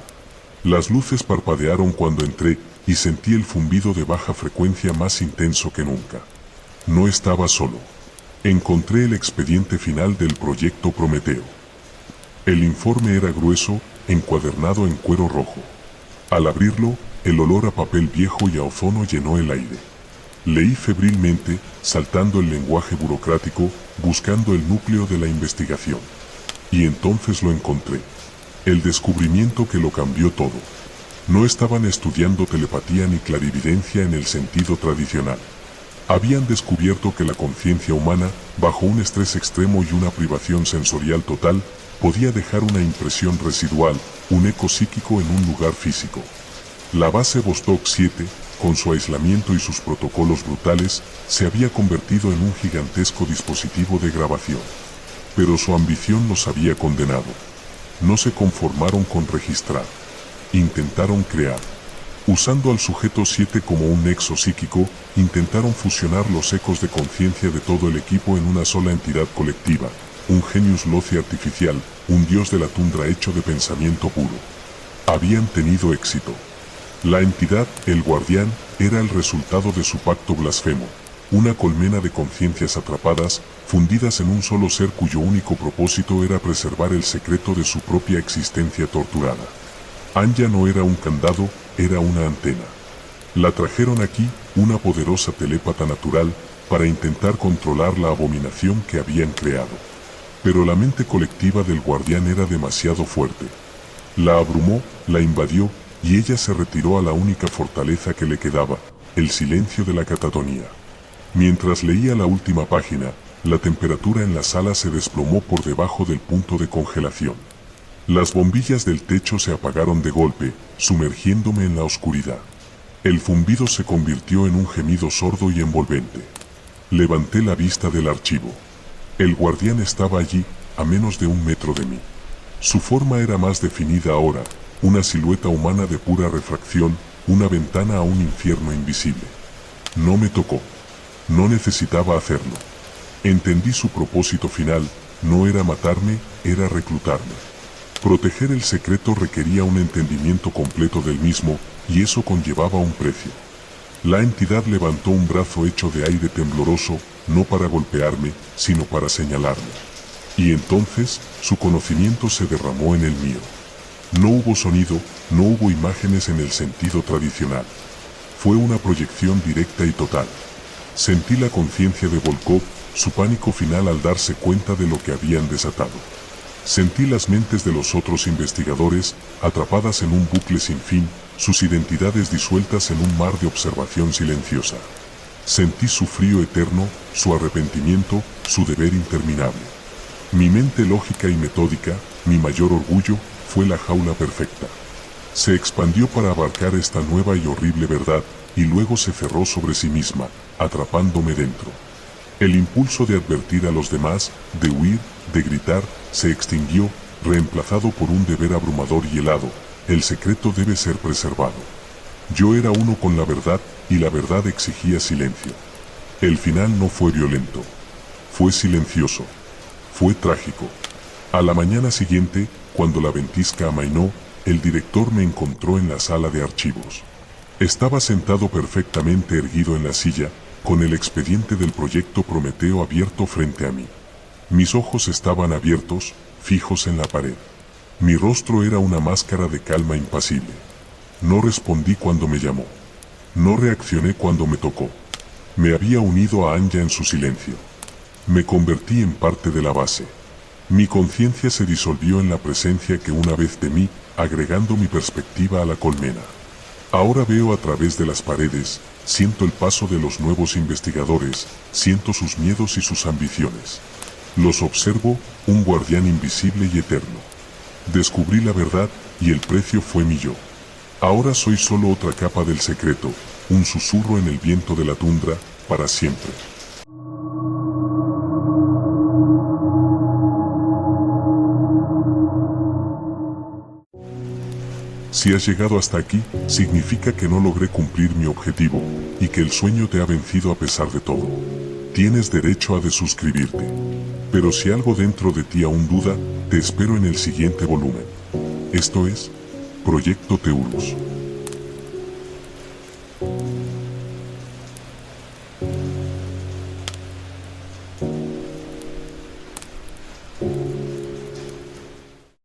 Speaker 1: Las luces parpadearon cuando entré y sentí el zumbido de baja frecuencia más intenso que nunca. No estaba solo. Encontré el expediente final del proyecto Prometeo. El informe era grueso, encuadernado en cuero rojo. Al abrirlo, el olor a papel viejo y a ozono llenó el aire. Leí febrilmente, saltando el lenguaje burocrático, buscando el núcleo de la investigación. Y entonces lo encontré. El descubrimiento que lo cambió todo. No estaban estudiando telepatía ni clarividencia en el sentido tradicional. Habían descubierto que la conciencia humana, bajo un estrés extremo y una privación sensorial total, podía dejar una impresión residual, un eco psíquico en un lugar físico. La base Vostok 7, con su aislamiento y sus protocolos brutales, se había convertido en un gigantesco dispositivo de grabación. Pero su ambición los había condenado. No se conformaron con registrar. Intentaron crear. Usando al sujeto 7 como un nexo psíquico, intentaron fusionar los ecos de conciencia de todo el equipo en una sola entidad colectiva, un genius loci artificial, un dios de la tundra hecho de pensamiento puro. Habían tenido éxito. La entidad, el guardián, era el resultado de su pacto blasfemo, una colmena de conciencias atrapadas, fundidas en un solo ser cuyo único propósito era preservar el secreto de su propia existencia torturada. Anya no era un candado, era una antena. La trajeron aquí, una poderosa telépata natural, para intentar controlar la abominación que habían creado. Pero la mente colectiva del guardián era demasiado fuerte. La abrumó, la invadió, y ella se retiró a la única fortaleza que le quedaba, el silencio de la catatonía. Mientras leía la última página, la temperatura en la sala se desplomó por debajo del punto de congelación. Las bombillas del techo se apagaron de golpe, sumergiéndome en la oscuridad. El zumbido se convirtió en un gemido sordo y envolvente. Levanté la vista del archivo. El guardián estaba allí, a menos de 1 metro de mí. Su forma era más definida ahora, una silueta humana de pura refracción, una ventana a un infierno invisible. No me tocó. No necesitaba hacerlo. Entendí su propósito final, no era matarme, era reclutarme. Proteger el secreto requería un entendimiento completo del mismo, y eso conllevaba un precio. La entidad levantó un brazo hecho de aire tembloroso, no para golpearme, sino para señalarme. Y entonces, su conocimiento se derramó en el mío. No hubo sonido, no hubo imágenes en el sentido tradicional. Fue una proyección directa y total. Sentí la conciencia de Volkov, su pánico final al darse cuenta de lo que habían desatado. Sentí las mentes de los otros investigadores, atrapadas en un bucle sin fin, sus identidades disueltas en un mar de observación silenciosa. Sentí su frío eterno, su arrepentimiento, su deber interminable. Mi mente lógica y metódica, mi mayor orgullo, fue la jaula perfecta. Se expandió para abarcar esta nueva y horrible verdad, y luego se cerró sobre sí misma, atrapándome dentro. El impulso de advertir a los demás, de huir, de gritar, se extinguió, reemplazado por un deber abrumador y helado: el secreto debe ser preservado. Yo era uno con la verdad, y la verdad exigía silencio. El final no fue violento. Fue silencioso. Fue trágico. A la mañana siguiente, cuando la ventisca amainó, el director me encontró en la sala de archivos. Estaba sentado perfectamente erguido en la silla, con el expediente del proyecto Prometeo abierto frente a mí. Mis ojos estaban abiertos, fijos en la pared. Mi rostro era una máscara de calma impasible. No respondí cuando me llamó. No reaccioné cuando me tocó. Me había unido a Anya en su silencio. Me convertí en parte de la base. Mi conciencia se disolvió en la presencia que una vez temí, agregando mi perspectiva a la colmena. Ahora veo a través de las paredes, siento el paso de los nuevos investigadores, siento sus miedos y sus ambiciones. Los observo, un guardián invisible y eterno. Descubrí la verdad, y el precio fue mi yo. Ahora soy solo otra capa del secreto, un susurro en el viento de la tundra, para siempre. Si has llegado hasta aquí, significa que no logré cumplir mi objetivo, y que el sueño te ha vencido a pesar de todo. Tienes derecho a desuscribirte. Pero si algo dentro de ti aún duda, te espero en el siguiente volumen. Esto es Proyecto Teurus.